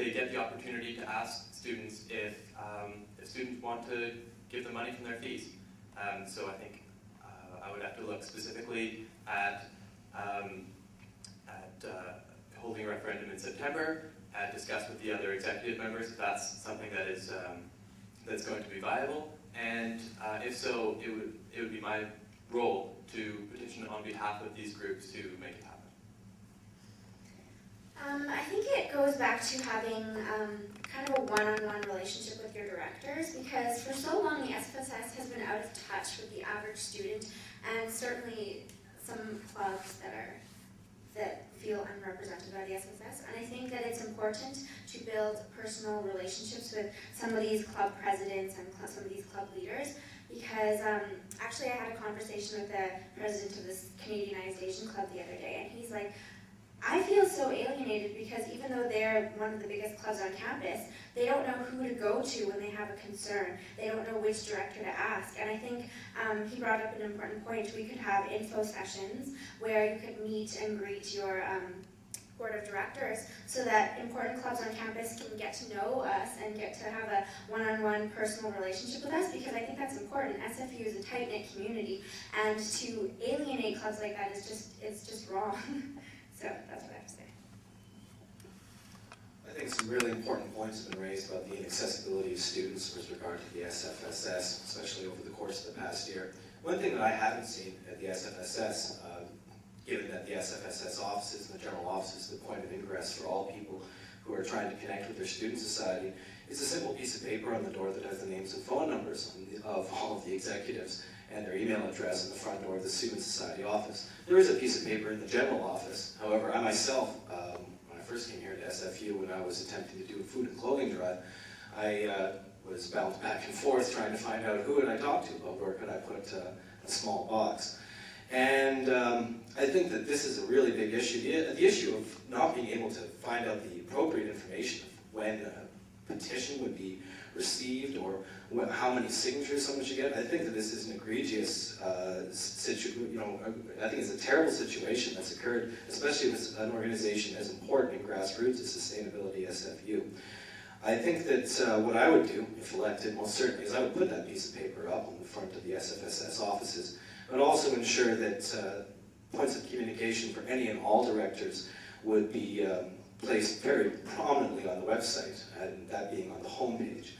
they get the opportunity to ask students if students want to give them money from their fees. So I think I would have to look specifically at holding a referendum in September, and discuss with the other executive members if that's something that is that's going to be viable, and if so, it would be my role to petition on behalf of these groups to make it happen. I think it goes back to having kind of a one-on-one relationship with your directors, because for so long the SFSS has been out of touch with the average student, and certainly some clubs that feel unrepresented by the SFSS. And I think that it's important to build personal relationships with some of these club presidents and some of these club leaders, because actually I had a conversation with the president of this Canadianization Club the other day, and he's like, I feel so alienated because even though they're one of the biggest clubs on campus, they don't know who to go to when they have a concern. They don't know which director to ask. And I think he brought up an important point. We could have info sessions where you could meet and greet your board of directors so that important clubs on campus can get to know us and get to have a one-on-one personal relationship with us, because I think that's important. SFU is a tight-knit community, and to alienate clubs like that is just wrong. So that's what I have to say. I think some really important points have been raised about the inaccessibility of students with regard to the SFSS, especially over the course of the past year. One thing that I haven't seen at the SFSS, given that the SFSS offices and the general office is the point of ingress for all people who are trying to connect with their student society, is a simple piece of paper on the door that has the names and phone numbers of all of the executives and their email address in the front door of the Student Society office. There is a piece of paper in the general office. However, I myself, when I first came here to SFU, when I was attempting to do a food and clothing drive, I was bounced back and forth trying to find out who would I talk to, about where could I put a small box. And I think that this is a really big issue. The issue of not being able to find out the appropriate information of when a petition would be received or how many signatures someone should get. I think that this is an egregious situation. I think it's a terrible situation that's occurred, especially with an organization as important in grassroots as Sustainability SFU. I think that what I would do, if elected, most certainly, is I would put that piece of paper up on the front of the SFSS offices, but also ensure that points of communication for any and all directors would be placed very prominently on the website, and that being on the homepage.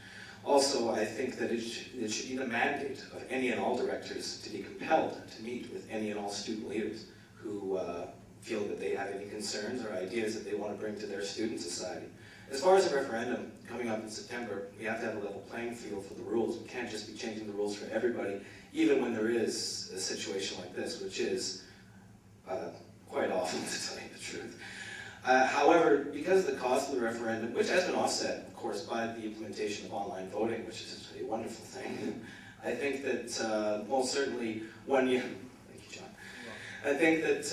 Also, I think that it should be the mandate of any and all directors to be compelled to meet with any and all student leaders who feel that they have any concerns or ideas that they want to bring to their student society. As far as a referendum coming up in September, we have to have a level playing field for the rules. We can't just be changing the rules for everybody, even when there is a situation like this, which is quite often, to tell you the truth. However, because of the cost of the referendum, which has been offset, of course, by the implementation of online voting, which is a wonderful thing, I think that most certainly thank you, John. I think that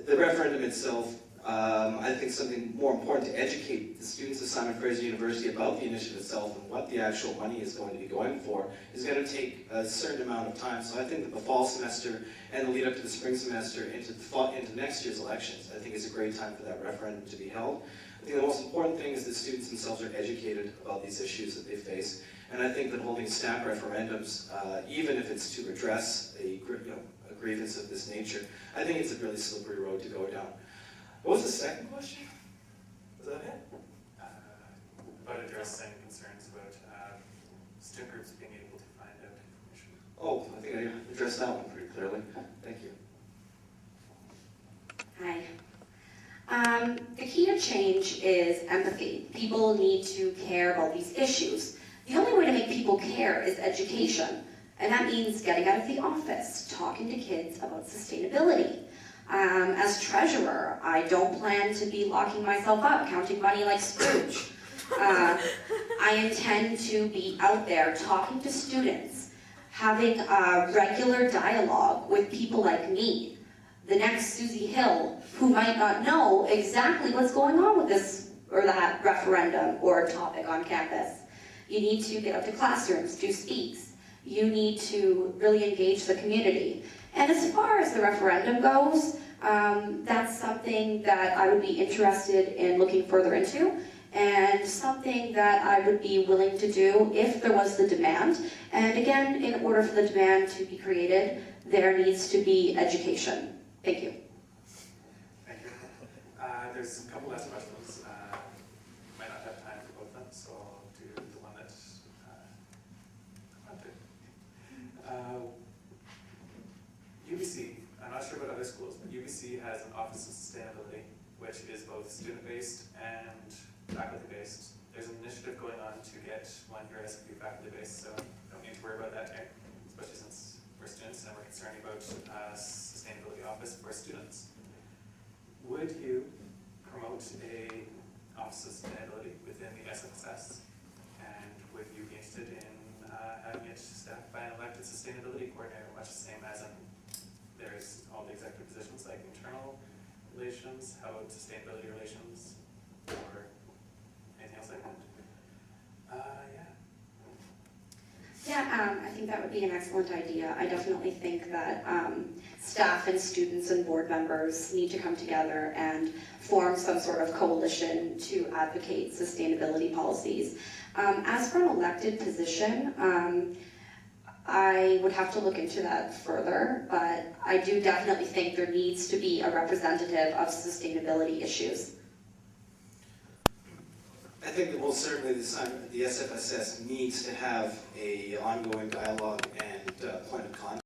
the referendum itself, I think something more important to educate the students of Simon Fraser University about the initiative itself and what the actual money is going to be going for is going to take a certain amount of time. So I think that the fall semester and the lead up to the spring semester into next year's elections, I think is a great time for that referendum to be held. I think the most important thing is that students themselves are educated about these issues that they face. And I think that holding stamp referendums, even if it's to address a grievance of this nature, I think it's a really slippery road to go down. What was the second question? Was that it? About addressing concerns about student groups being able to find out information. Oh, I think I addressed that one pretty clearly. Thank you. Hi. The key to change is empathy. People need to care about these issues. The only way to make people care is education. And that means getting out of the office, talking to kids about sustainability. As treasurer, I don't plan to be locking myself up, counting money like Scrooge. I intend to be out there talking to students, having a regular dialogue with people like me, the next Susie Hill, who might not know exactly what's going on with this or that referendum or topic on campus. You need to get up to classrooms, do speaks. You need to really engage the community. And as far as the referendum goes, that's something that I would be interested in looking further into. and something that I would be willing to do if there was the demand. And again, in order for the demand to be created, there needs to be education. Thank you. Thank you. There's a couple last questions. Might not have time for both of them, so I'll do the one that I want to. UBC, I'm not sure about other schools, but UBC has an Office of Sustainability, which is both student-based and faculty-based. There's an initiative going on to get one here as faculty-based, so don't need to worry about that here, especially since we're students and we're concerned about sustainability office for students. Would you promote a Office of Sustainability within the SFSS? And would you be interested in having it staffed by an elected sustainability coordinator, much the same as in there's all the executive positions like internal relations, how about sustainability relations, or anything else like that? Yeah, I think that would be an excellent idea. I definitely think that staff and students and board members need to come together and form some sort of coalition to advocate sustainability policies. As for an elected position, I would have to look into that further, but I do definitely think there needs to be a representative of sustainability issues. I think that most certainly the SFSS needs to have an ongoing dialogue and point of contact